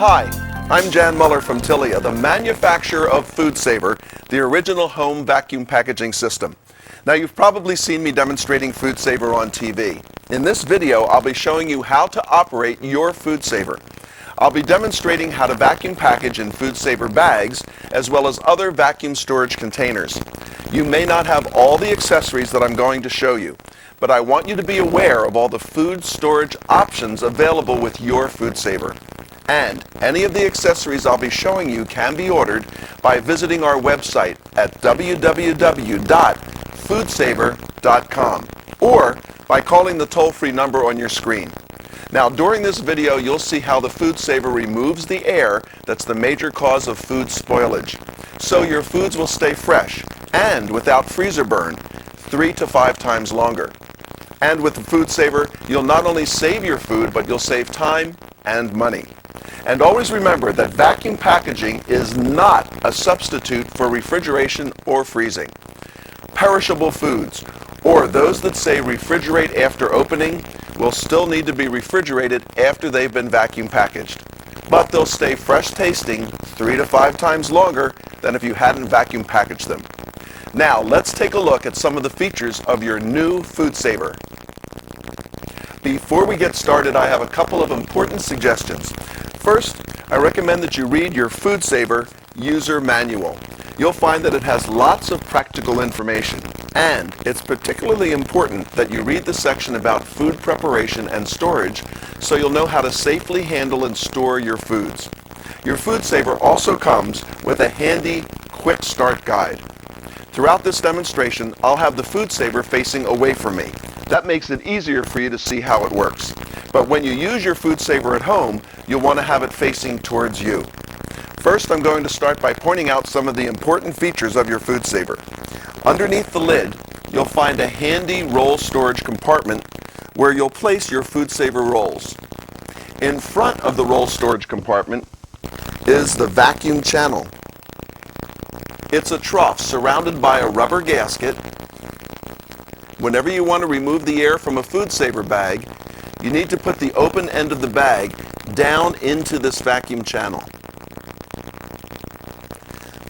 Hi, I'm Jan Muller from Tilia, the manufacturer of FoodSaver, the original home vacuum packaging system. Now, you've probably seen me demonstrating FoodSaver on TV. In this video, I'll be showing you how to operate your FoodSaver. I'll be demonstrating how to vacuum package in FoodSaver bags, as well as other vacuum storage containers. You may not have all the accessories that I'm going to show you, but I want you to be aware of all the food storage options available with your FoodSaver. And any of the accessories I'll be showing you can be ordered by visiting our website at www.foodsaver.com or by calling the toll-free number on your screen. Now, during this video, you'll see how the FoodSaver removes the air that's the major cause of food spoilage, so your foods will stay fresh and without freezer burn 3 to 5 times longer. And with the FoodSaver, you'll not only save your food, but you'll save time and money. And always remember that vacuum packaging is not a substitute for refrigeration or freezing. Perishable foods, or those that say refrigerate after opening, will still need to be refrigerated after they've been vacuum packaged. But they'll stay fresh tasting 3 to 5 times longer than if you hadn't vacuum packaged them. Now, let's take a look at some of the features of your new FoodSaver. Before we get started, I have a couple of important suggestions. First, I recommend that you read your FoodSaver user manual. You'll find that it has lots of practical information, and it's particularly important that you read the section about food preparation and storage so you'll know how to safely handle and store your foods. Your FoodSaver also comes with a handy quick start guide. Throughout this demonstration, I'll have the FoodSaver facing away from me. That makes it easier for you to see how it works. But when you use your FoodSaver at home, you'll want to have it facing towards you. First, I'm going to start by pointing out some of the important features of your FoodSaver. Underneath the lid, you'll find a handy roll storage compartment where you'll place your FoodSaver rolls. In front of the roll storage compartment is the vacuum channel. It's a trough surrounded by a rubber gasket. Whenever you want to remove the air from a FoodSaver bag, you need to put the open end of the bag down into this vacuum channel.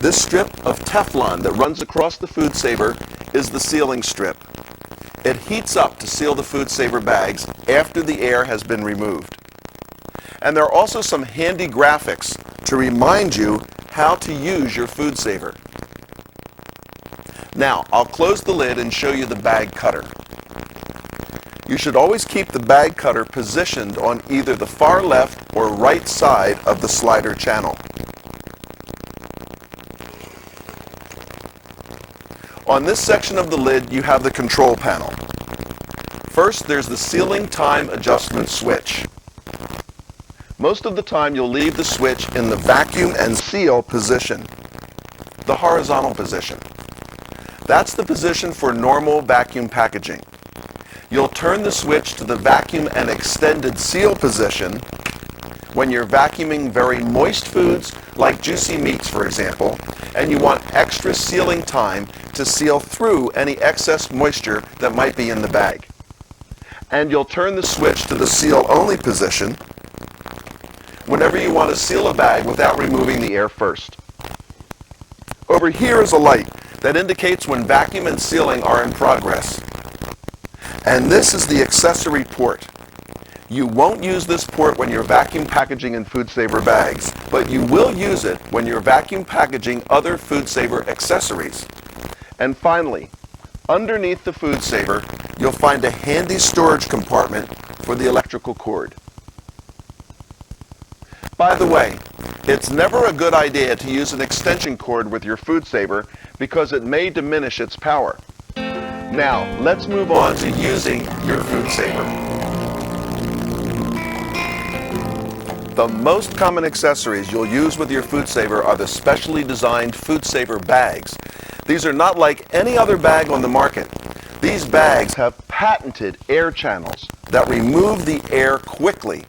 This strip of Teflon that runs across the FoodSaver is the sealing strip. It heats up to seal the FoodSaver bags after the air has been removed. And there are also some handy graphics to remind you how to use your FoodSaver. Now, I'll close the lid and show you the bag cutter. You should always keep the bag cutter positioned on either the far left or right side of the slider channel. On this section of the lid, you have the control panel. First, there's the sealing time adjustment switch. Most of the time, you'll leave the switch in the vacuum and seal position, the horizontal position. That's the position for normal vacuum packaging. You'll turn the switch to the vacuum and extended seal position when you're vacuuming very moist foods like juicy meats, for example, and you want extra sealing time to seal through any excess moisture that might be in the bag. And you'll turn the switch to the seal only position whenever you want to seal a bag without removing the air first. Over here is a light that indicates when vacuum and sealing are in progress. And this is the accessory port. You won't use this port when you're vacuum packaging in FoodSaver bags, but you will use it when you're vacuum packaging other FoodSaver accessories. And finally, underneath the FoodSaver, you'll find a handy storage compartment for the electrical cord. By the way, it's never a good idea to use an extension cord with your FoodSaver because it may diminish its power. Now, let's move on to using your FoodSaver. The most common accessories you'll use with your FoodSaver are the specially designed FoodSaver bags. These are not like any other bag on the market. These bags have patented air channels that remove the air quickly.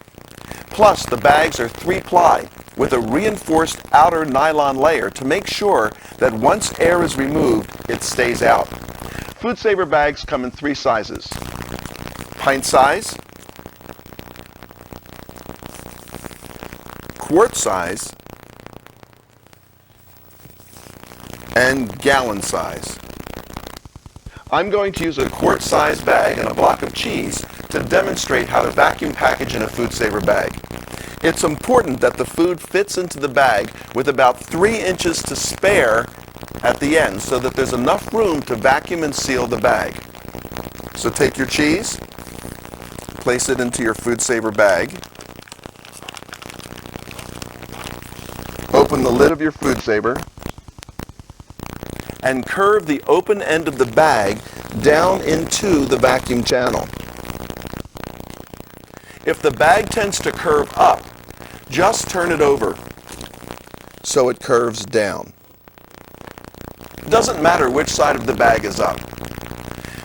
Plus, the bags are 3-ply with a reinforced outer nylon layer to make sure that once air is removed, it stays out. FoodSaver bags come in 3 sizes: pint size, quart size and gallon size. I'm going to use a quart size bag and a block of cheese to demonstrate how to vacuum package in a FoodSaver bag. It's important that the food fits into the bag with about 3 inches to spare at the end so that there's enough room to vacuum and seal the bag. So take your cheese, place it into your FoodSaver bag, open the lid of your FoodSaver, and curve the open end of the bag down into the vacuum channel. If the bag tends to curve up, just turn it over so it curves down. It doesn't matter which side of the bag is up.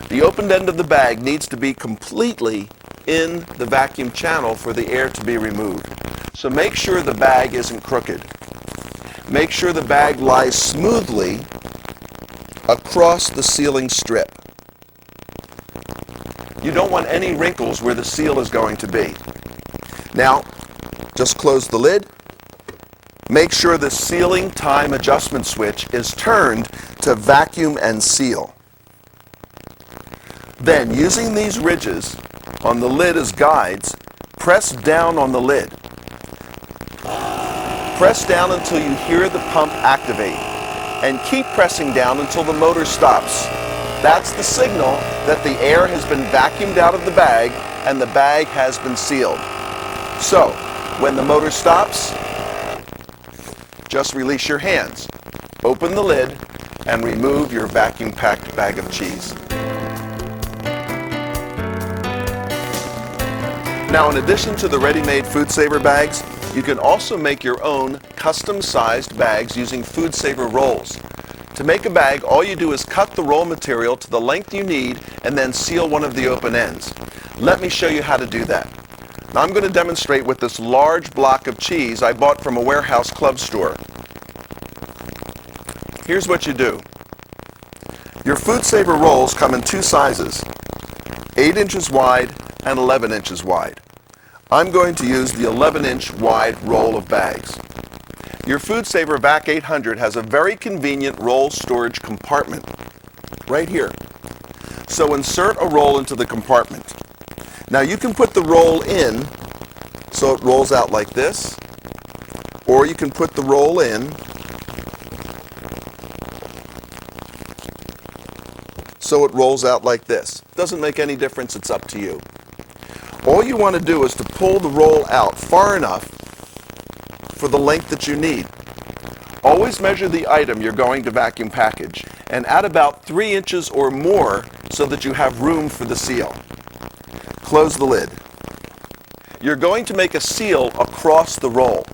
The opened end of the bag needs to be completely in the vacuum channel for the air to be removed. So make sure the bag isn't crooked. Make sure the bag lies smoothly across the sealing strip. You don't want any wrinkles where the seal is going to be. Now, just close the lid. Make sure the sealing time adjustment switch is turned to vacuum and seal. Then, using these ridges on the lid as guides, press down on the lid. Press down until you hear the pump activate, and keep pressing down until the motor stops. That's the signal that the air has been vacuumed out of the bag and the bag has been sealed. So, when the motor stops, just release your hands, open the lid, and remove your vacuum-packed bag of cheese. Now, in addition to the ready-made FoodSaver bags, you can also make your own custom-sized bags using FoodSaver rolls. To make a bag, all you do is cut the roll material to the length you need and then seal one of the open ends. Let me show you how to do that. Now, I'm going to demonstrate with this large block of cheese I bought from a warehouse club store. Here's what you do. Your FoodSaver rolls come in 2 sizes, 8 inches wide and 11 inches wide. I'm going to use the 11-inch wide roll of bags. Your FoodSaver VAC 800 has a very convenient roll storage compartment right here. So insert a roll into the compartment. Now you can put the roll in so it rolls out like this, or you can put the roll in so it rolls out like this. Doesn't make any difference, it's up to you. All you want to do is to pull the roll out far enough for the length that you need. Always measure the item you're going to vacuum package and add about 3 inches or more so that you have room for the seal. Close the lid. You're going to make a seal across the roll.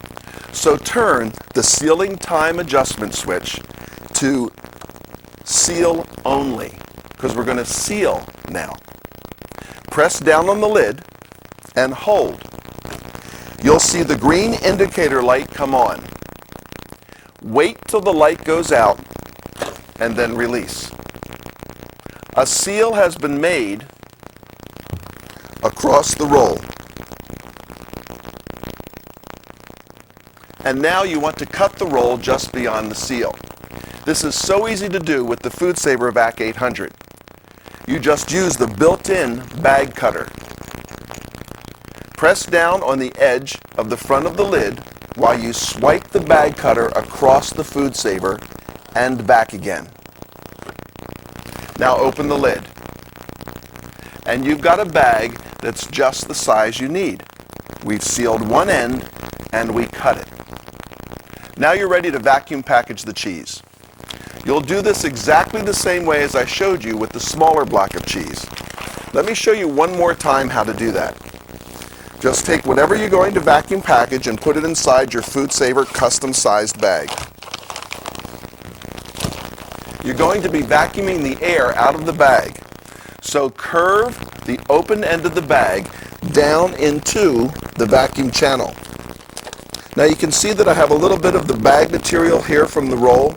So turn the sealing time adjustment switch to seal only, because we're going to seal now. Press down on the lid and hold. You'll see the green indicator light come on. Wait till the light goes out and then release. A seal has been made across the roll. And now you want to cut the roll just beyond the seal. This is so easy to do with the FoodSaver VAC 800. You just use the built-in bag cutter. Press down on the edge of the front of the lid while you swipe the bag cutter across the FoodSaver and back again. Now open the lid. And you've got a bag that's just the size you need. We've sealed one end and we cut it. Now you're ready to vacuum package the cheese. You'll do this exactly the same way as I showed you with the smaller block of cheese. Let me show you one more time how to do that. Just take whatever you're going to vacuum package and put it inside your FoodSaver custom-sized bag. You're going to be vacuuming the air out of the bag. So curve the open end of the bag down into the vacuum channel. Now you can see that I have a little bit of the bag material here from the roll.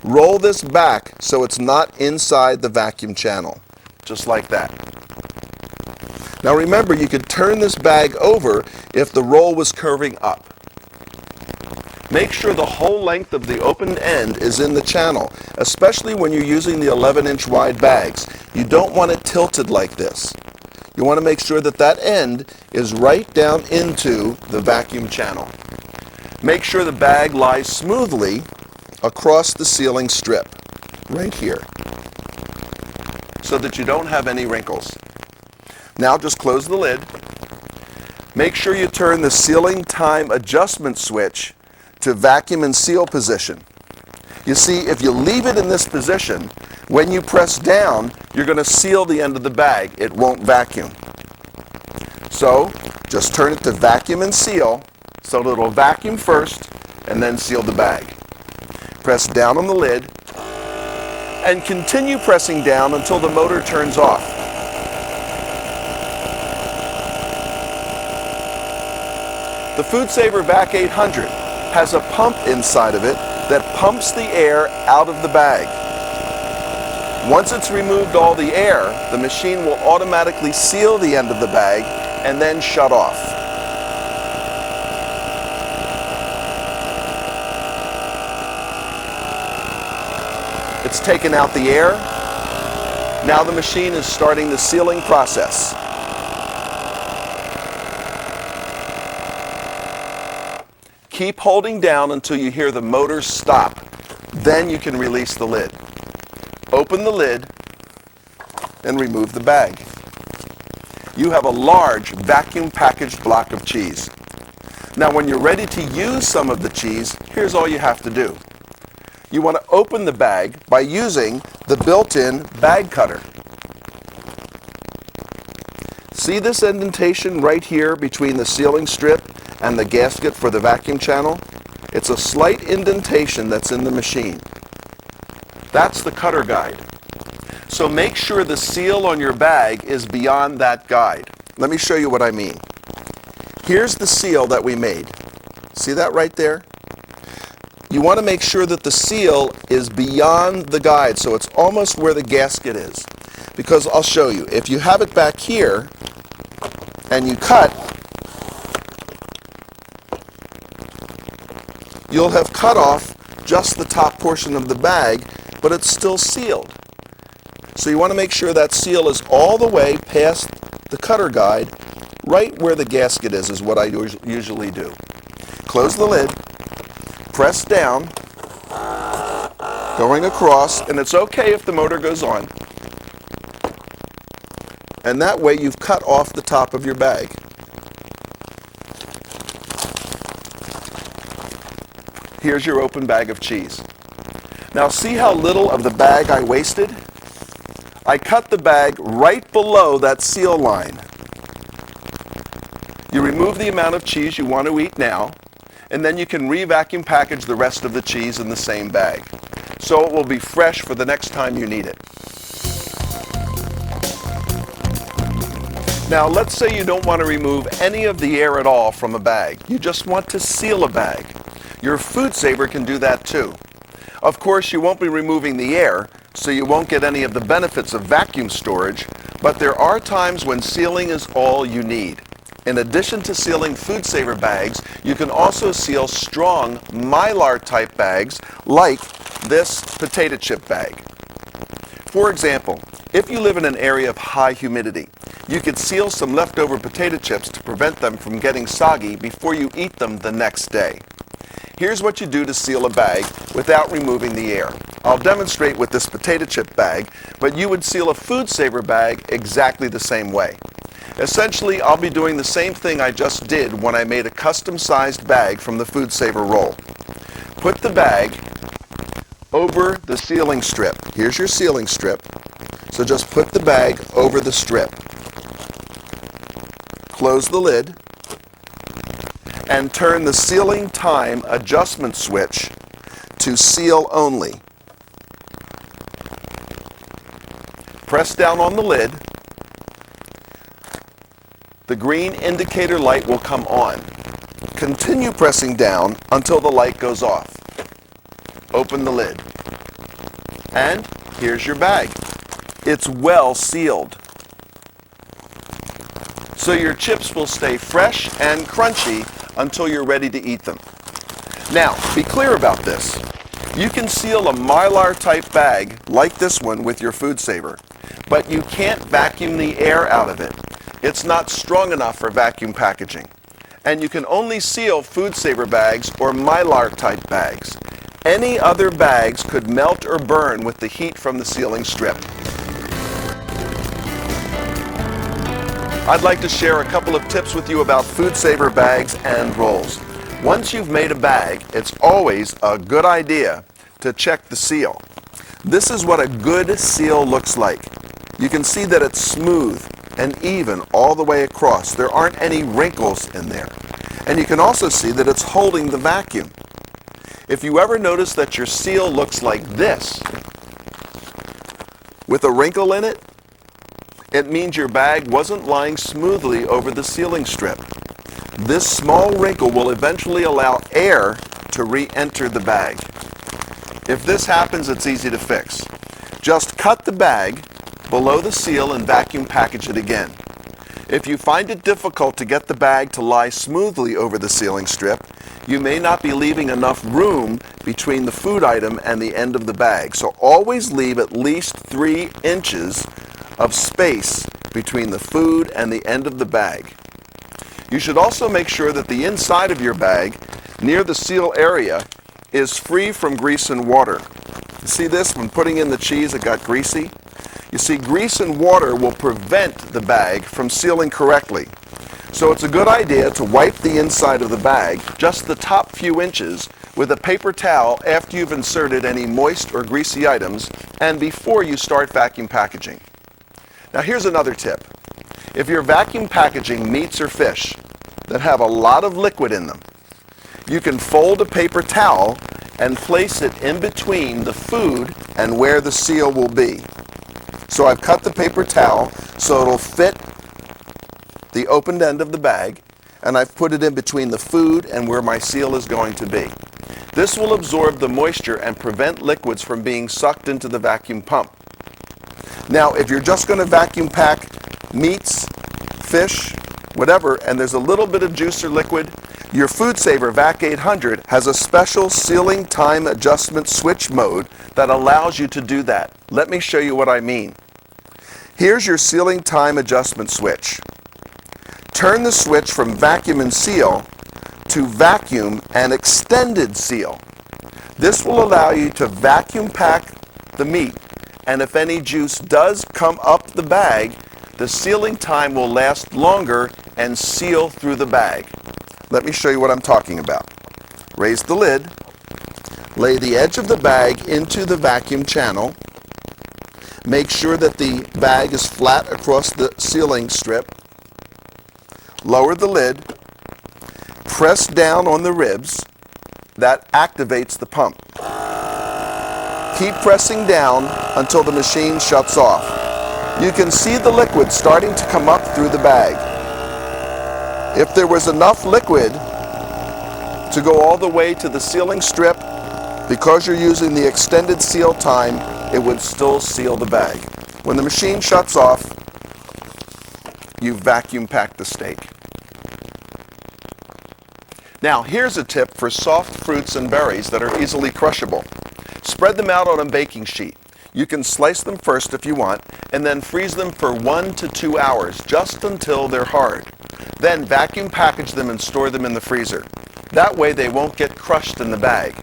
Roll this back so it's not inside the vacuum channel, just like that. Now remember, you could turn this bag over if the roll was curving up. Make sure the whole length of the opened end is in the channel, especially when you're using the 11-inch wide bags. You don't want it tilted like this. You want to make sure that that end is right down into the vacuum channel. Make sure the bag lies smoothly across the sealing strip, right here, so that you don't have any wrinkles. Now just close the lid. Make sure you turn the sealing time adjustment switch to vacuum and seal position. You see, if you leave it in this position, when you press down, you're going to seal the end of the bag. It won't vacuum. So just turn it to vacuum and seal so that it'll vacuum first and then seal the bag. Press down on the lid and continue pressing down until the motor turns off. The FoodSaver Vac 800 has a pump inside of it that pumps the air out of the bag. Once it's removed all the air, the machine will automatically seal the end of the bag and then shut off. It's taken out the air. Now the machine is starting the sealing process. Keep holding down until you hear the motor stop. Then you can release the lid. Open the lid and remove the bag. You have a large vacuum packaged block of cheese. Now when you're ready to use some of the cheese, here's all you have to do. You want to open the bag by using the built-in bag cutter. See this indentation right here between the sealing strip and the gasket for the vacuum channel? It's a slight indentation that's in the machine. That's the cutter guide. So make sure the seal on your bag is beyond that guide. Let me show you what I mean. Here's the seal that we made. See that right there? You want to make sure that the seal is beyond the guide, so it's almost where the gasket is. Because I'll show you, if you have it back here and you cut, you'll have cut off just the top portion of the bag, but it's still sealed. So you want to make sure that seal is all the way past the cutter guide, right where the gasket is what I usually do. Close the lid, press down, going across, and it's okay if the motor goes on. And that way you've cut off the top of your bag. Here's your open bag of cheese. Now see how little of the bag I wasted? I cut the bag right below that seal line. You remove the amount of cheese you want to eat now, and then you can re-vacuum package the rest of the cheese in the same bag. So it will be fresh for the next time you need it. Now let's say you don't want to remove any of the air at all from a bag. You just want to seal a bag. Your FoodSaver can do that too. Of course, you won't be removing the air, so you won't get any of the benefits of vacuum storage, but there are times when sealing is all you need. In addition to sealing FoodSaver bags, you can also seal strong Mylar type bags like this potato chip bag. For example, if you live in an area of high humidity, you could seal some leftover potato chips to prevent them from getting soggy before you eat them the next day. Here's what you do to seal a bag without removing the air. I'll demonstrate with this potato chip bag, but you would seal a FoodSaver bag exactly the same way. Essentially, I'll be doing the same thing I just did when I made a custom-sized bag from the FoodSaver roll. Put the bag over the sealing strip. Here's your sealing strip. So just put the bag over the strip. Close the lid and turn the sealing time adjustment switch to seal only. Press down on the lid. The green indicator light will come on. Continue pressing down until the light goes off. Open the lid. And here's your bag. It's well sealed. So your chips will stay fresh and crunchy until you're ready to eat them. Now, be clear about this. You can seal a Mylar type bag like this one with your FoodSaver, but you can't vacuum the air out of it. It's not strong enough for vacuum packaging. And you can only seal FoodSaver bags or Mylar type bags. Any other bags could melt or burn with the heat from the sealing strip. I'd like to share a couple of tips with you about FoodSaver bags and rolls. Once you've made a bag, it's always a good idea to check the seal. This is what a good seal looks like. You can see that it's smooth and even all the way across. There aren't any wrinkles in there. And you can also see that it's holding the vacuum. If you ever notice that your seal looks like this, with a wrinkle in it, it means your bag wasn't lying smoothly over the sealing strip. This small wrinkle will eventually allow air to re-enter the bag. If this happens, it's easy to fix. Just cut the bag below the seal and vacuum package it again. If you find it difficult to get the bag to lie smoothly over the sealing strip, you may not be leaving enough room between the food item and the end of the bag. So always leave at least 3 inches of space between the food and the end of the bag. You should also make sure that the inside of your bag, near the seal area, is free from grease and water. You see this? When putting in the cheese, it got greasy. You see, grease and water will prevent the bag from sealing correctly. So it's a good idea to wipe the inside of the bag, just the top few inches, with a paper towel after you've inserted any moist or greasy items and before you start vacuum packaging. Now here's another tip. If you're vacuum packaging meats or fish that have a lot of liquid in them, you can fold a paper towel and place it in between the food and where the seal will be. So I've cut the paper towel so it'll fit the opened end of the bag, and I've put it in between the food and where my seal is going to be. This will absorb the moisture and prevent liquids from being sucked into the vacuum pump. Now, if you're just going to vacuum pack meats, fish, whatever, and there's a little bit of juice or liquid, your FoodSaver Vac 800 has a special sealing time adjustment switch mode that allows you to do that. Let me show you what I mean. Here's your sealing time adjustment switch. Turn the switch from vacuum and seal to vacuum and extended seal. This will allow you to vacuum pack the meat, and if any juice does come up the bag, the sealing time will last longer and seal through the bag. Let me show you what I'm talking about. Raise the lid, lay the edge of the bag into the vacuum channel, make sure that the bag is flat across the sealing strip, lower the lid, press down on the ribs. That activates the pump. Keep pressing down until the machine shuts off. You can see the liquid starting to come up through the bag. If there was enough liquid to go all the way to the sealing strip, because you're using the extended seal time, it would still seal the bag. When the machine shuts off, you vacuum packed the steak. Now, here's a tip for soft fruits and berries that are easily crushable. Spread them out on a baking sheet. You can slice them first if you want, and then freeze them for 1 to 2 hours, just until they're hard. Then vacuum package them and store them in the freezer. That way they won't get crushed in the bag,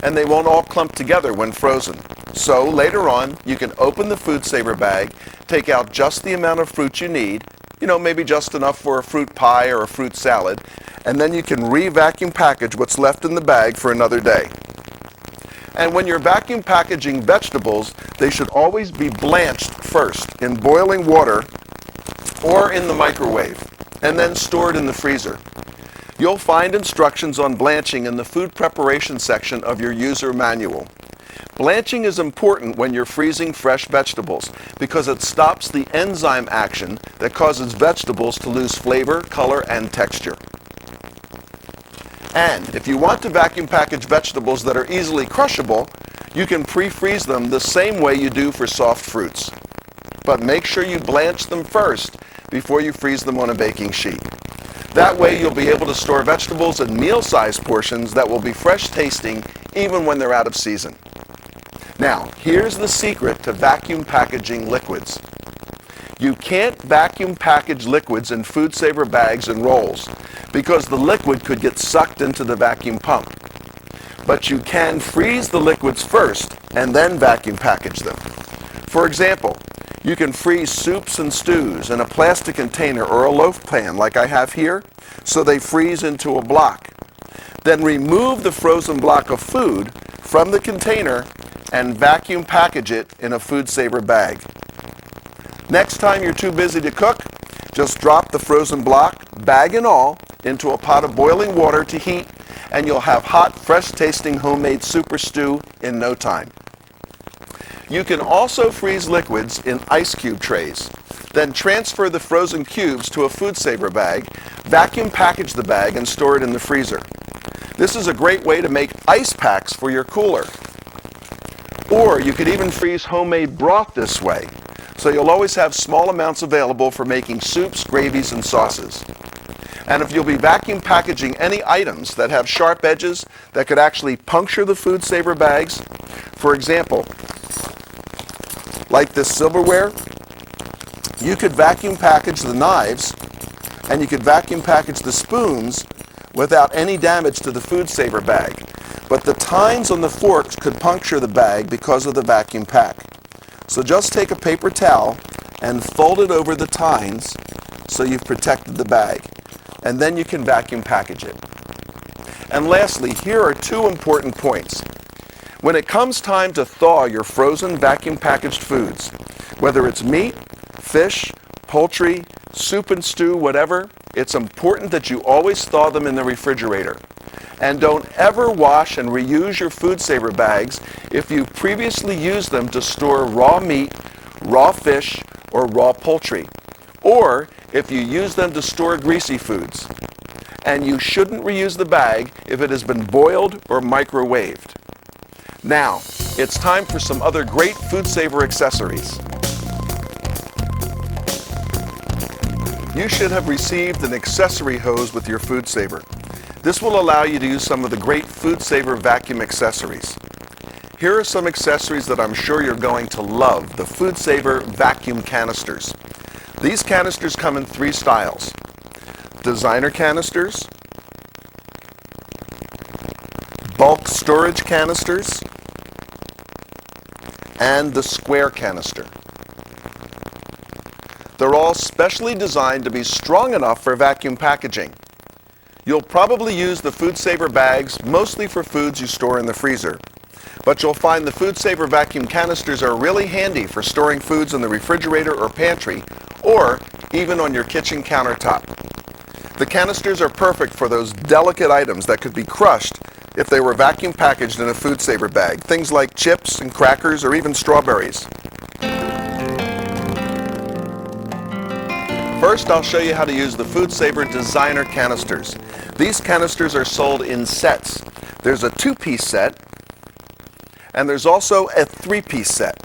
and they won't all clump together when frozen. So later on, you can open the FoodSaver bag, take out just the amount of fruit you need, maybe just enough for a fruit pie or a fruit salad, and then you can re-vacuum package what's left in the bag for another day. And when you're vacuum packaging vegetables, they should always be blanched first in boiling water or in the microwave, and then stored in the freezer. You'll find instructions on blanching in the food preparation section of your user manual. Blanching is important when you're freezing fresh vegetables because it stops the enzyme action that causes vegetables to lose flavor, color, and texture. And if you want to vacuum package vegetables that are easily crushable, you can pre-freeze them the same way you do for soft fruits. But make sure you blanch them first before you freeze them on a baking sheet. That way you'll be able to store vegetables in meal-sized portions that will be fresh tasting even when they're out of season. Now, here's the secret to vacuum packaging liquids. You can't vacuum package liquids in FoodSaver bags and rolls because the liquid could get sucked into the vacuum pump. But you can freeze the liquids first and then vacuum package them. For example, you can freeze soups and stews in a plastic container or a loaf pan like I have here, so they freeze into a block. Then remove the frozen block of food from the container and vacuum package it in a FoodSaver bag. Next time you're too busy to cook, just drop the frozen block, bag and all, into a pot of boiling water to heat, and you'll have hot, fresh-tasting homemade soup or stew in no time. You can also freeze liquids in ice cube trays. Then transfer the frozen cubes to a FoodSaver bag, vacuum package the bag, and store it in the freezer. This is a great way to make ice packs for your cooler. Or you could even freeze homemade broth this way, so you'll always have small amounts available for making soups, gravies, and sauces. And if you'll be vacuum packaging any items that have sharp edges that could actually puncture the FoodSaver bags, for example, like this silverware, you could vacuum package the knives and you could vacuum package the spoons without any damage to the FoodSaver bag. But the tines on the forks could puncture the bag because of the vacuum pack. So just take a paper towel and fold it over the tines so you've protected the bag. And then you can vacuum package it. And lastly, here are two important points. When it comes time to thaw your frozen vacuum packaged foods, whether it's meat, fish, poultry, soup and stew, whatever, it's important that you always thaw them in the refrigerator. And don't ever wash and reuse your FoodSaver bags if you previously used them to store raw meat, raw fish, or raw poultry, or if you use them to store greasy foods. And you shouldn't reuse the bag if it has been boiled or microwaved. Now, it's time for some other great FoodSaver accessories. You should have received an accessory hose with your FoodSaver. This will allow you to use some of the great FoodSaver vacuum accessories. Here are some accessories that I'm sure you're going to love, the FoodSaver vacuum canisters. These canisters come in three styles: designer canisters, bulk storage canisters, and the square canister. They're all specially designed to be strong enough for vacuum packaging. You'll probably use the FoodSaver bags mostly for foods you store in the freezer, but you'll find the FoodSaver vacuum canisters are really handy for storing foods in the refrigerator or pantry, or even on your kitchen countertop. The canisters are perfect for those delicate items that could be crushed if they were vacuum packaged in a FoodSaver bag, things like chips and crackers or even strawberries. First, I'll show you how to use the FoodSaver designer canisters. These canisters are sold in sets. There's a 2-piece set, and there's also a 3-piece set.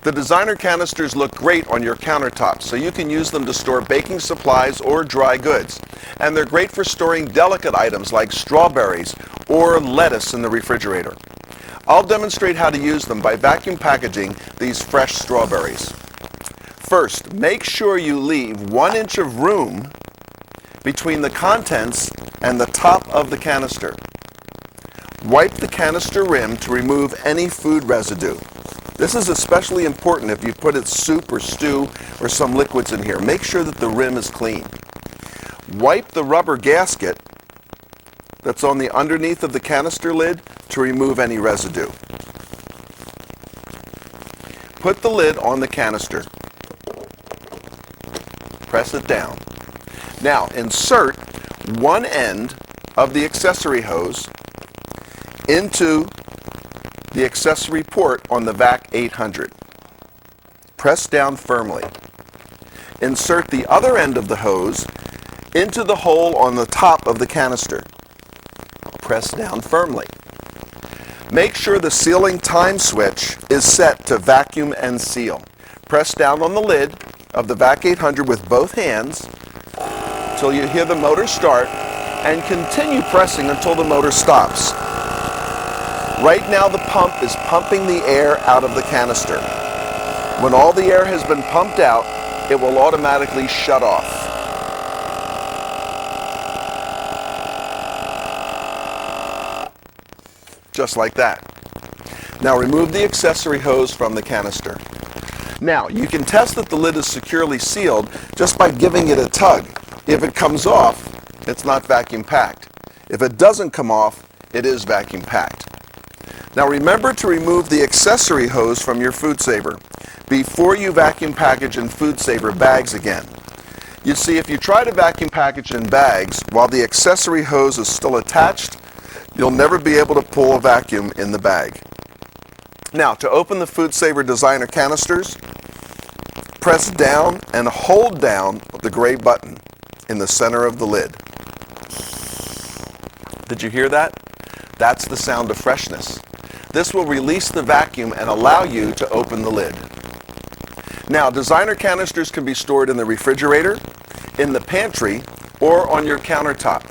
The designer canisters look great on your countertops, so you can use them to store baking supplies or dry goods. And they're great for storing delicate items like strawberries or lettuce in the refrigerator. I'll demonstrate how to use them by vacuum packaging these fresh strawberries. First, make sure you leave 1 inch of room between the contents and the top of the canister. Wipe the canister rim to remove any food residue. This is especially important if you put soup or stew or some liquids in here. Make sure that the rim is clean. Wipe the rubber gasket that's on the underneath of the canister lid to remove any residue. Put the lid on the canister. Press it down. Now insert one end of the accessory hose into the accessory port on the VAC 800. Press down firmly. Insert the other end of the hose into the hole on the top of the canister. Press down firmly. Make sure the sealing time switch is set to vacuum and seal. Press down on the lid of the VAC 800 with both hands till you hear the motor start and continue pressing until the motor stops. Right now the pump is pumping the air out of the canister. When all the air has been pumped out, it will automatically shut off. Just like that. Now remove the accessory hose from the canister. Now you can test that the lid is securely sealed just by giving it a tug. If it comes off, it's not vacuum packed. If it doesn't come off, it is vacuum packed. Now remember to remove the accessory hose from your FoodSaver before you vacuum package in FoodSaver bags again. You see, if you try to vacuum package in bags while the accessory hose is still attached, you'll never be able to pull a vacuum in the bag. Now, to open the FoodSaver designer canisters, press down and hold down the gray button in the center of the lid. Did you hear that? That's the sound of freshness. This will release the vacuum and allow you to open the lid. Now, designer canisters can be stored in the refrigerator, in the pantry, or on your countertop.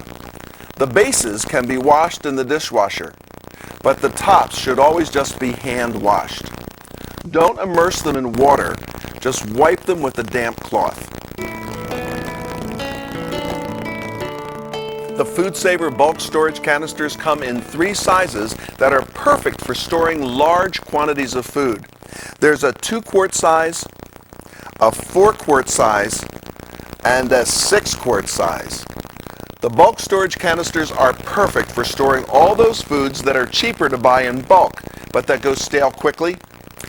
The bases can be washed in the dishwasher, but the tops should always just be hand washed. Don't immerse them in water, just wipe them with a damp cloth. The FoodSaver bulk storage canisters come in 3 sizes that are perfect for storing large quantities of food. There's a 2-quart size, a 4-quart size, and a 6-quart size. The bulk storage canisters are perfect for storing all those foods that are cheaper to buy in bulk, but that go stale quickly.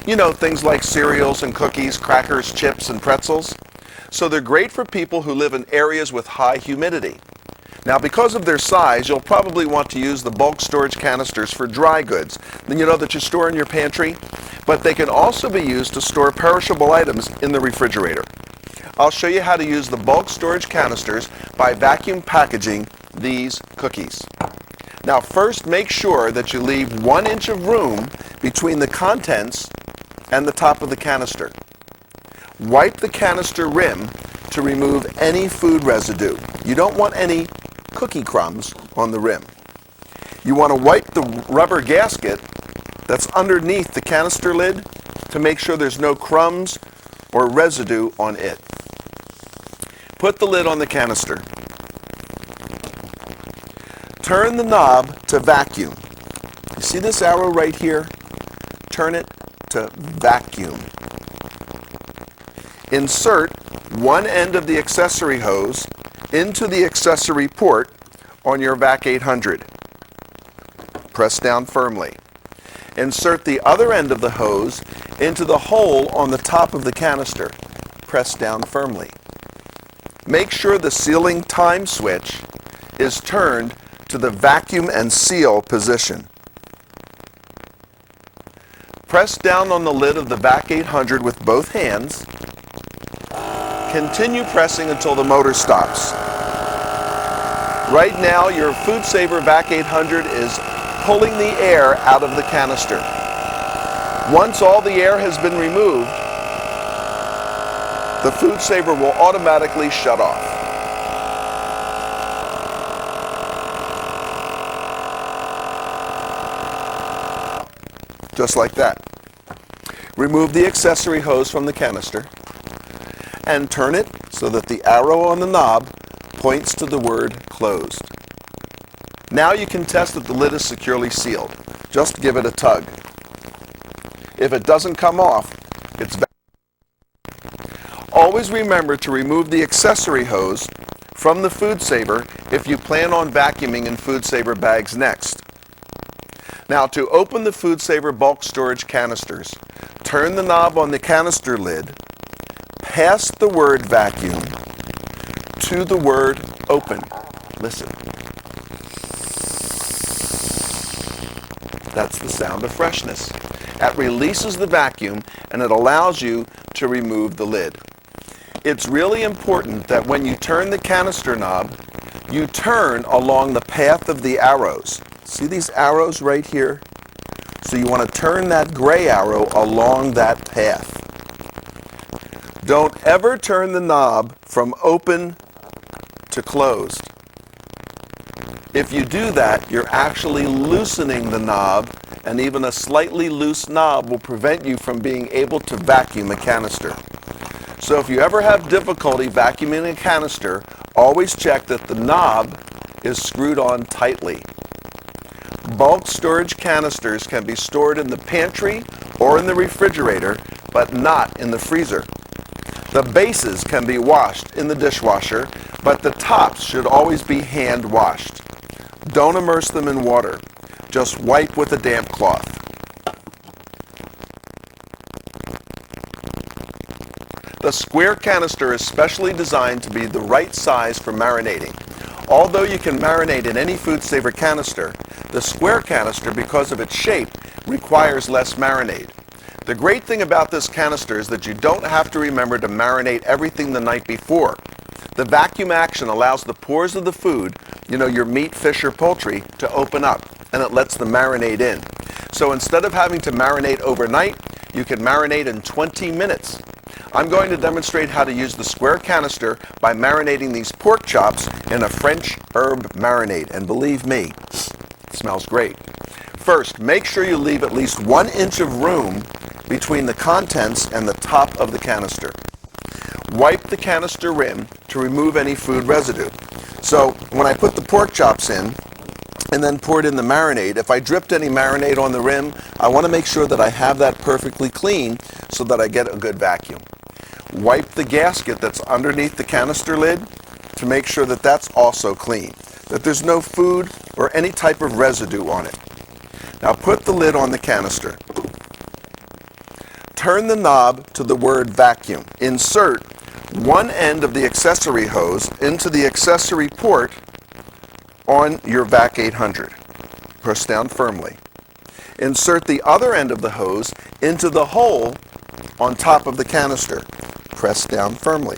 You know, things like cereals and cookies, crackers, chips, and pretzels. So they're great for people who live in areas with high humidity. Now, because of their size, you'll probably want to use the bulk storage canisters for dry goods, you know, that you store in your pantry, but they can also be used to store perishable items in the refrigerator. I'll show you how to use the bulk storage canisters by vacuum packaging these cookies. Now, first make sure that you leave 1 inch of room between the contents and the top of the canister. Wipe the canister rim to remove any food residue. You don't want any cookie crumbs on the rim. You want to wipe the rubber gasket that's underneath the canister lid to make sure there's no crumbs or residue on it. Put the lid on the canister. Turn the knob to vacuum. You see this arrow right here? Turn it to vacuum. Insert one end of the accessory hose into the accessory port on your VAC 800. Press down firmly. Insert the other end of the hose into the hole on the top of the canister. Press down firmly. Make sure the sealing time switch is turned to the vacuum and seal position. Press down on the lid of the VAC 800 with both hands. Continue pressing until the motor stops. Right now, your FoodSaver VAC 800 is pulling the air out of the canister. Once all the air has been removed, the FoodSaver will automatically shut off. Just like that. Remove the accessory hose from the canister and turn it so that the arrow on the knob points to the word closed. Now you can test that the lid is securely sealed. Just give it a tug. If it doesn't come off, it's vacuum. Always remember to remove the accessory hose from the FoodSaver if you plan on vacuuming in FoodSaver bags next. Now, to open the FoodSaver bulk storage canisters, turn the knob on the canister lid, pass the word vacuum to the word open. Listen. That's the sound of freshness. That releases the vacuum and it allows you to remove the lid. It's really important that when you turn the canister knob, you turn along the path of the arrows. See these arrows right here? So you want to turn that gray arrow along that path. Don't ever turn the knob from open to closed. If you do that, you're actually loosening the knob, and even a slightly loose knob will prevent you from being able to vacuum a canister. So if you ever have difficulty vacuuming a canister, always check that the knob is screwed on tightly. Bulk storage canisters can be stored in the pantry or in the refrigerator, but not in the freezer. The bases can be washed in the dishwasher, but the tops should always be hand washed. Don't immerse them in water. Just wipe with a damp cloth. The square canister is specially designed to be the right size for marinating. Although you can marinate in any FoodSaver canister, the square canister, because of its shape, requires less marinade. The great thing about this canister is that you don't have to remember to marinate everything the night before. The vacuum action allows the pores of the food, your meat, fish, or poultry, to open up, and it lets the marinade in. So instead of having to marinate overnight, you can marinate in 20 minutes. I'm going to demonstrate how to use the square canister by marinating these pork chops in a French herb marinade, and believe me, it smells great. First, make sure you leave at least 1 inch of room between the contents and the top of the canister. Wipe the canister rim to remove any food residue. So when I put the pork chops in and then poured in the marinade, if I dripped any marinade on the rim, I want to make sure that I have that perfectly clean so that I get a good vacuum. Wipe the gasket that's underneath the canister lid to make sure that that's also clean, that there's no food or any type of residue on it. Now put the lid on the canister. Turn the knob to the word vacuum. Insert one end of the accessory hose into the accessory port on your VAC 800. Press down firmly. Insert the other end of the hose into the hole on top of the canister. Press down firmly.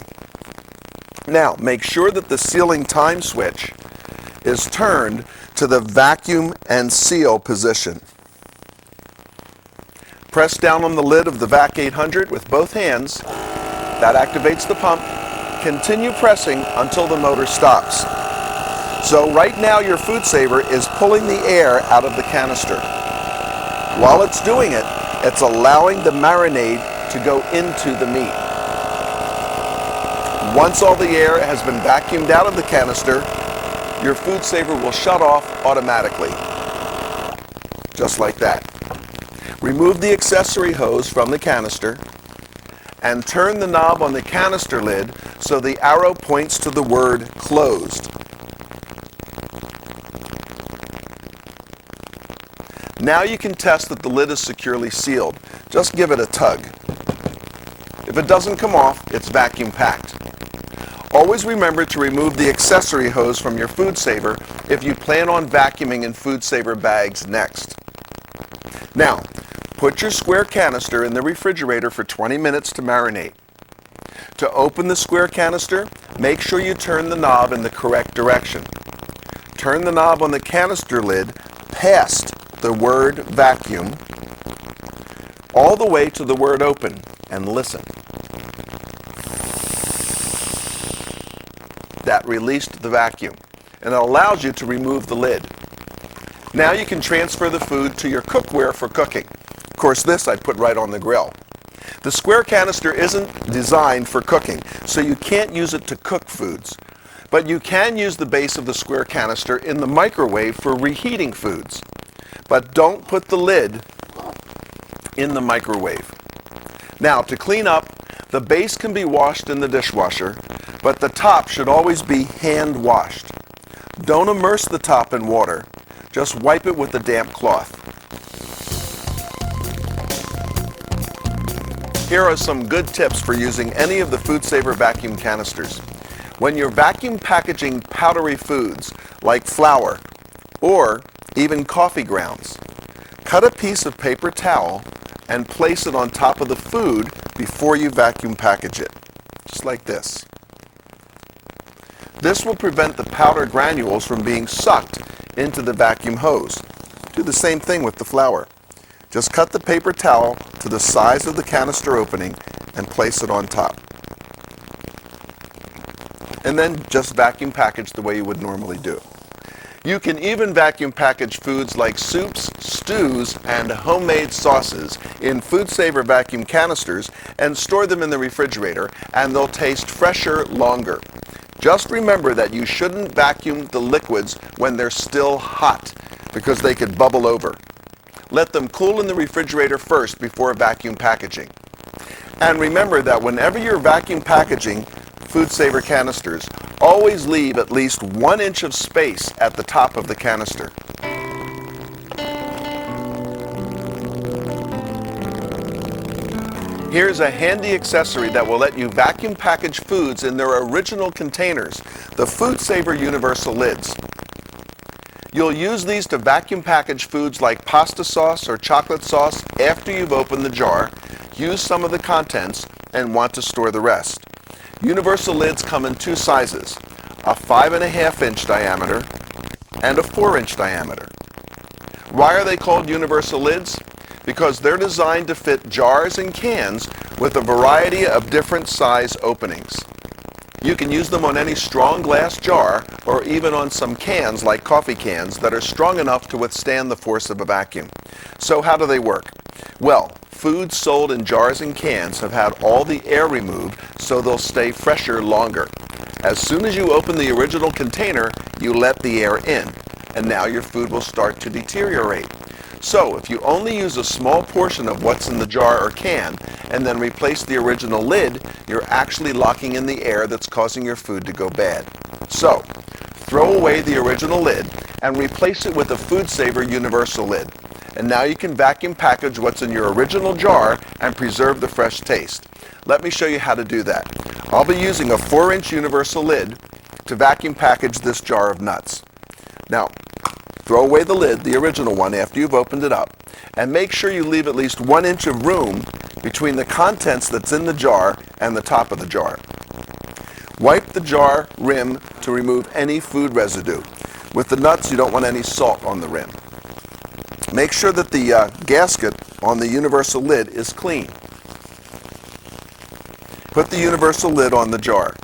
Now, make sure that the sealing time switch is turned to the vacuum and seal position. Press down on the lid of the VAC 800 with both hands. That activates the pump. Continue pressing until the motor stops. So right now your FoodSaver is pulling the air out of the canister. While it's doing it, it's allowing the marinade to go into the meat. Once all the air has been vacuumed out of the canister, your FoodSaver will shut off automatically. Just like that. Remove the accessory hose from the canister and turn the knob on the canister lid so the arrow points to the word closed. Now you can test that the lid is securely sealed. Just give it a tug. If it doesn't come off, it's vacuum packed. Always remember to remove the accessory hose from your FoodSaver if you plan on vacuuming in FoodSaver bags next. Now, put your square canister in the refrigerator for 20 minutes to marinate. To open the square canister, make sure you turn the knob in the correct direction. Turn the knob on the canister lid past the word vacuum all the way to the word open and listen. That released the vacuum and it allows you to remove the lid. Now you can transfer the food to your cookware for cooking. Of course, this I put right on the grill. The square canister isn't designed for cooking, so you can't use it to cook foods. But you can use the base of the square canister in the microwave for reheating foods. But don't put the lid in the microwave. Now, to clean up, the base can be washed in the dishwasher, but the top should always be hand washed. Don't immerse the top in water. Just wipe it with a damp cloth. Here are some good tips for using any of the FoodSaver vacuum canisters. When you're vacuum packaging powdery foods like flour or even coffee grounds, cut a piece of paper towel and place it on top of the food before you vacuum package it, just like this. This will prevent the powder granules from being sucked into the vacuum hose. Do the same thing with the flour. Just cut the paper towel to the size of the canister opening and place it on top. and then just vacuum package the way you would normally do. You can even vacuum package foods like soups, stews, and homemade sauces in FoodSaver vacuum canisters and store them in the refrigerator, and they'll taste fresher longer. Just remember that you shouldn't vacuum the liquids when they're still hot, because they could bubble over. Let them cool in the refrigerator first before vacuum packaging. And remember that whenever you're vacuum packaging FoodSaver canisters, always leave at least 1 inch of space at the top of the canister. Here's a handy accessory that will let you vacuum package foods in their original containers, the FoodSaver universal lids. You'll use these to vacuum package foods like pasta sauce or chocolate sauce after you've opened the jar, used some of the contents, and want to store the rest. Universal lids come in 2 sizes, a 5.5 inch diameter and a 4 inch diameter. Why are they called universal lids? Because they're designed to fit jars and cans with a variety of different size openings. You can use them on any strong glass jar or even on some cans like coffee cans that are strong enough to withstand the force of a vacuum. So how do they work? Well, foods sold in jars and cans have had all the air removed so they'll stay fresher longer. As soon as you open the original container, you let the air in, and now your food will start to deteriorate. So if you only use a small portion of what's in the jar or can and then replace the original lid, you're actually locking in the air that's causing your food to go bad. So throw away the original lid and replace it with a FoodSaver universal lid. And now you can vacuum package what's in your original jar and preserve the fresh taste. Let me show you how to do that. I'll be using a 4 inch universal lid to vacuum package this jar of nuts. Now, throw away the lid, the original one, after you've opened it up, and make sure you leave at least 1 inch of room between the contents that's in the jar and the top of the jar. Wipe the jar rim to remove any food residue. With the nuts, you don't want any salt on the rim. Make sure that the gasket on the universal lid is clean. Put the universal lid on the jar.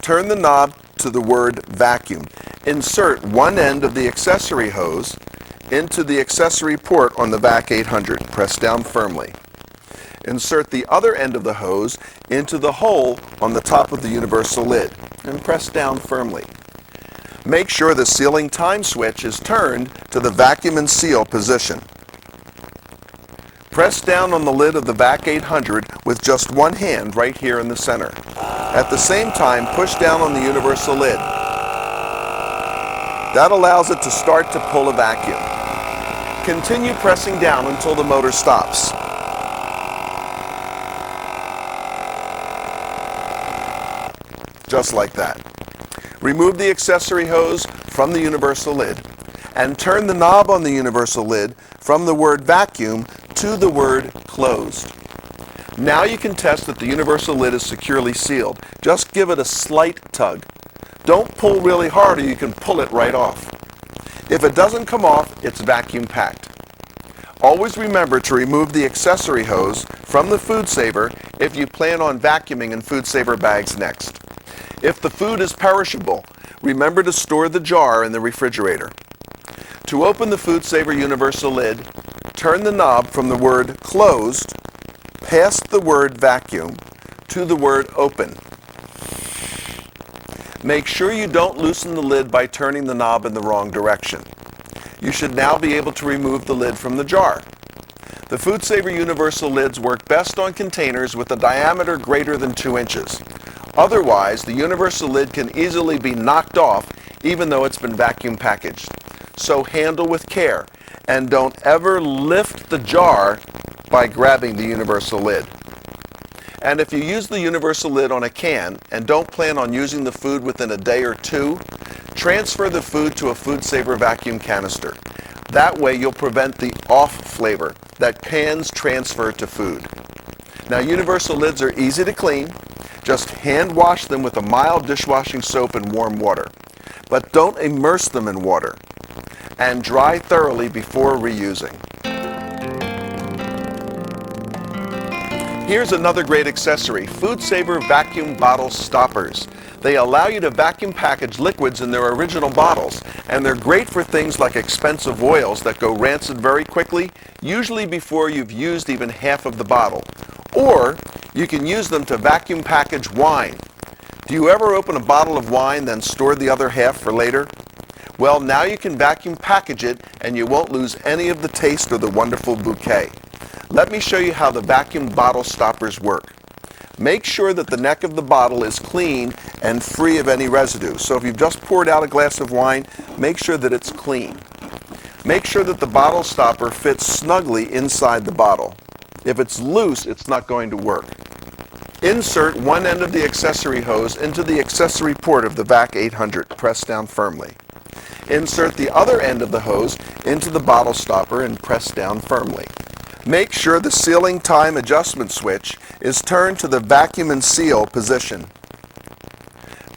Turn the knob to the word vacuum. Insert one end of the accessory hose into the accessory port on the VAC 800. Press down firmly. Insert the other end of the hose into the hole on the top of the universal lid and press down firmly. Make sure the sealing time switch is turned to the vacuum and seal position. Press down on the lid of the VAC 800 with just one hand right here in the center. At the same time, push down on the universal lid. That allows it to start to pull a vacuum. Continue pressing down until the motor stops. Just like that. Remove the accessory hose from the universal lid and turn the knob on the universal lid from the word vacuum to the word closed. Now you can test that the universal lid is securely sealed. Just give it a slight tug. Don't pull really hard or you can pull it right off. If it doesn't come off, it's vacuum packed. Always remember to remove the accessory hose from the FoodSaver if you plan on vacuuming in FoodSaver bags next. If the food is perishable, remember to store the jar in the refrigerator. To open the FoodSaver universal lid, turn the knob from the word closed, past the word vacuum, to the word open. Make sure you don't loosen the lid by turning the knob in the wrong direction. You should now be able to remove the lid from the jar. The FoodSaver universal lids work best on containers with a diameter greater than 2 inches. Otherwise, the universal lid can easily be knocked off even though it's been vacuum packaged. So handle with care and don't ever lift the jar by grabbing the universal lid. And if you use the universal lid on a can and don't plan on using the food within a day or 2, transfer the food to a FoodSaver vacuum canister. That way you'll prevent the off flavor that cans transfer to food. Now, universal lids are easy to clean. Just hand wash them with a mild dishwashing soap and warm water. But don't immerse them in water. And dry thoroughly before reusing. Here's another great accessory, FoodSaver vacuum bottle stoppers. They allow you to vacuum package liquids in their original bottles, and they're great for things like expensive oils that go rancid very quickly, usually before you've used even half of the bottle. Or you can use them to vacuum package wine. Do you ever open a bottle of wine then store the other half for later? Well, now you can vacuum package it and you won't lose any of the taste or the wonderful bouquet. Let me show you how the vacuum bottle stoppers work. Make sure that the neck of the bottle is clean and free of any residue. So if you've just poured out a glass of wine, make sure that it's clean. Make sure that the bottle stopper fits snugly inside the bottle. If it's loose, it's not going to work. Insert one end of the accessory hose into the accessory port of the VAC 800. Press down firmly. Insert the other end of the hose into the bottle stopper and press down firmly. Make sure the sealing time adjustment switch is turned to the vacuum and seal position.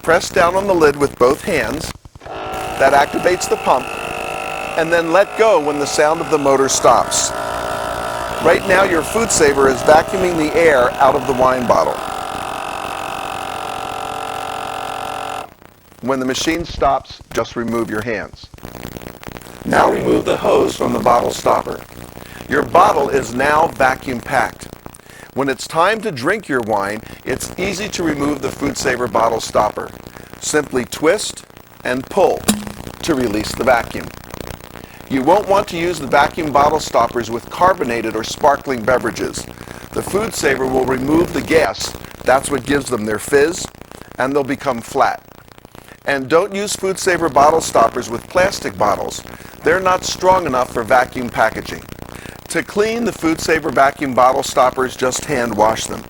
Press down on the lid with both hands. That activates the pump, and then let go when the sound of the motor stops. Right now your FoodSaver is vacuuming the air out of the wine bottle. When the machine stops, just remove your hands. Now remove the hose from the bottle stopper. Your bottle is now vacuum packed. When it's time to drink your wine, it's easy to remove the FoodSaver bottle stopper. Simply twist and pull to release the vacuum. You won't want to use the vacuum bottle stoppers with carbonated or sparkling beverages. The FoodSaver will remove the gas, that's what gives them their fizz, and they'll become flat. And don't use FoodSaver bottle stoppers with plastic bottles. They're not strong enough for vacuum packaging. To clean the FoodSaver vacuum bottle stoppers, just hand wash them.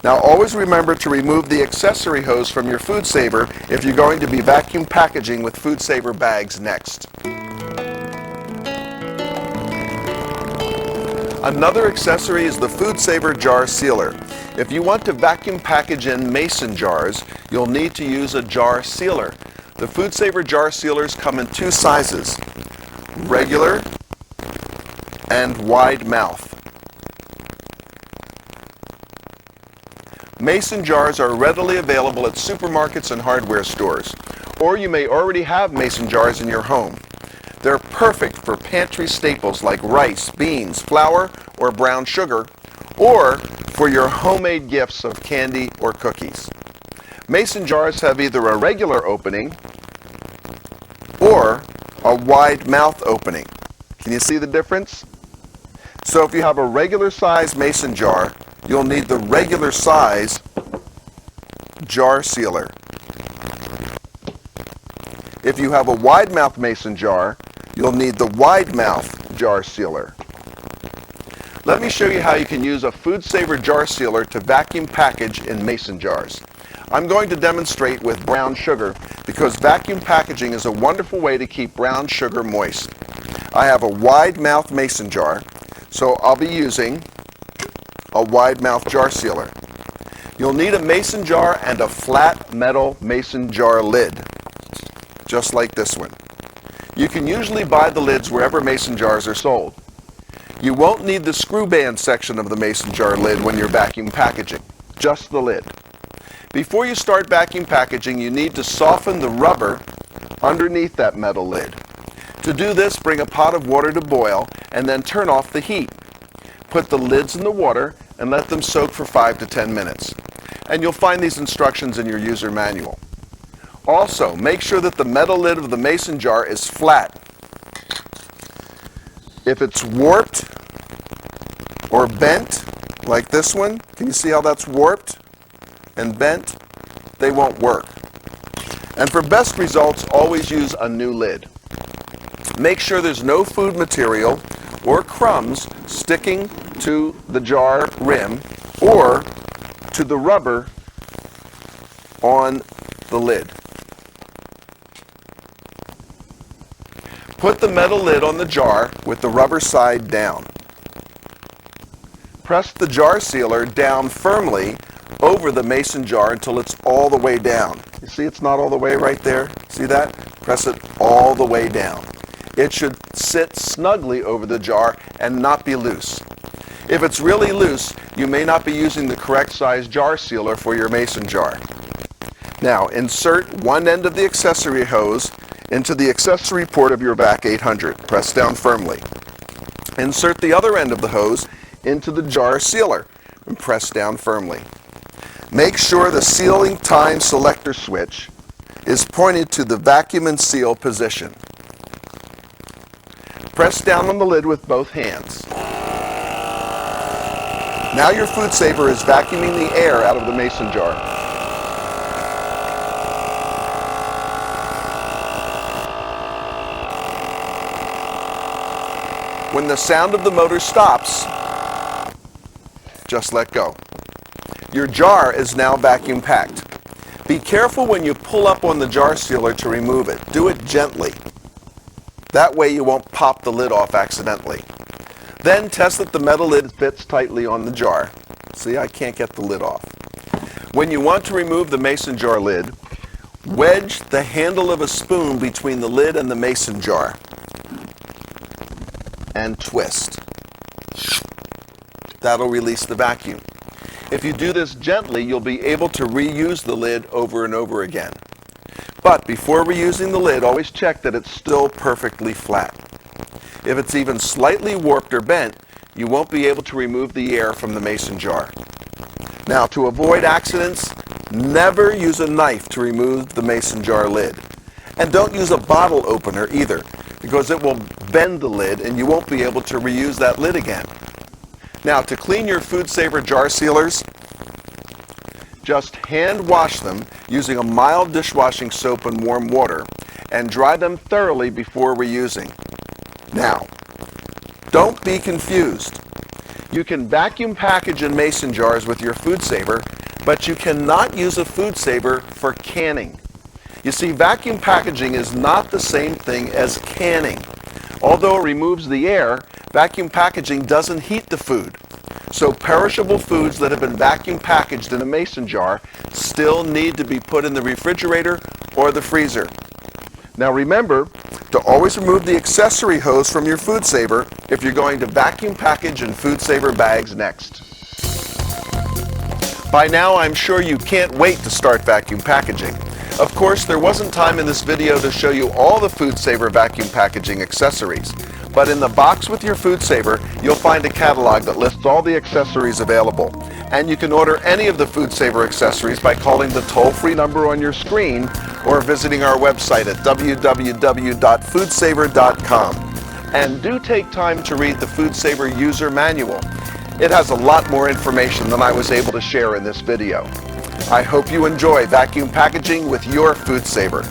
Now always remember to remove the accessory hose from your FoodSaver if you're going to be vacuum packaging with FoodSaver bags next. Another accessory is the FoodSaver jar sealer. If you want to vacuum package in mason jars, you'll need to use a jar sealer. The FoodSaver jar sealers come in two sizes, regular and wide mouth. Mason jars are readily available at supermarkets and hardware stores, or you may already have mason jars in your home. They're perfect for pantry staples like rice, beans, flour, or brown sugar, or for your homemade gifts of candy or cookies. Mason jars have either a regular opening or a wide mouth opening. Can you see the difference? So if you have a regular size mason jar, you'll need the regular size jar sealer. If you have a wide mouth mason jar, you'll need the wide mouth jar sealer. Let me show you how you can use a FoodSaver jar sealer to vacuum package in mason jars. I'm going to demonstrate with brown sugar because vacuum packaging is a wonderful way to keep brown sugar moist. I have a wide mouth mason jar, so I'll be using a wide mouth jar sealer. You'll need a mason jar and a flat metal mason jar lid, just like this one. You can usually buy the lids wherever mason jars are sold. You won't need the screw band section of the mason jar lid when you're vacuum packaging, just the lid. Before you start vacuum packaging, you need to soften the rubber underneath that metal lid. To do this, bring a pot of water to boil and then turn off the heat. Put the lids in the water and let them soak for 5 to 10 minutes. And you'll find these instructions in your user manual. Also, make sure that the metal lid of the mason jar is flat. If it's warped or bent, like this one, can you see how that's warped and bent? They won't work. And for best results, always use a new lid. Make sure there's no food material or crumbs sticking to the jar rim or to the rubber on the lid. Put the metal lid on the jar with the rubber side down. Press the jar sealer down firmly over the mason jar until it's all the way down. You see it's not all the way right there? See that? Press it all the way down. It should sit snugly over the jar and not be loose. If it's really loose, you may not be using the correct size jar sealer for your mason jar. Now, insert one end of the accessory hose into the accessory port of your VAC 800. Press down firmly. Insert the other end of the hose into the jar sealer and press down firmly. Make sure the sealing time selector switch is pointed to the vacuum and seal position. Press down on the lid with both hands. Now your FoodSaver is vacuuming the air out of the mason jar. When the sound of the motor stops, just let go. Your jar is now vacuum packed. Be careful when you pull up on the jar sealer to remove it. Do it gently. That way you won't pop the lid off accidentally. Then test that the metal lid fits tightly on the jar. See, I can't get the lid off. When you want to remove the mason jar lid, wedge the handle of a spoon between the lid and the mason jar and twist. That'll release the vacuum. If you do this gently, you'll be able to reuse the lid over and over again. But before reusing the lid, always check that it's still perfectly flat. If it's even slightly warped or bent, you won't be able to remove the air from the mason jar. Now, to avoid accidents, never use a knife to remove the mason jar lid. And don't use a bottle opener either, because it will bend the lid and you won't be able to reuse that lid again. Now, to clean your FoodSaver jar sealers, just hand wash them using a mild dishwashing soap and warm water and dry them thoroughly before reusing. Now, don't be confused. You can vacuum package in mason jars with your FoodSaver, but you cannot use a FoodSaver for canning. You see, vacuum packaging is not the same thing as canning. Although it removes the air, vacuum packaging doesn't heat the food. So perishable foods that have been vacuum packaged in a mason jar still need to be put in the refrigerator or the freezer. Now remember to always remove the accessory hose from your FoodSaver if you're going to vacuum package in FoodSaver bags next. By now, I'm sure you can't wait to start vacuum packaging. Of course, there wasn't time in this video to show you all the FoodSaver vacuum packaging accessories. But in the box with your FoodSaver, you'll find a catalog that lists all the accessories available. And you can order any of the FoodSaver accessories by calling the toll-free number on your screen or visiting our website at www.foodsaver.com. And do take time to read the FoodSaver user manual. It has a lot more information than I was able to share in this video. I hope you enjoy vacuum packaging with your FoodSaver.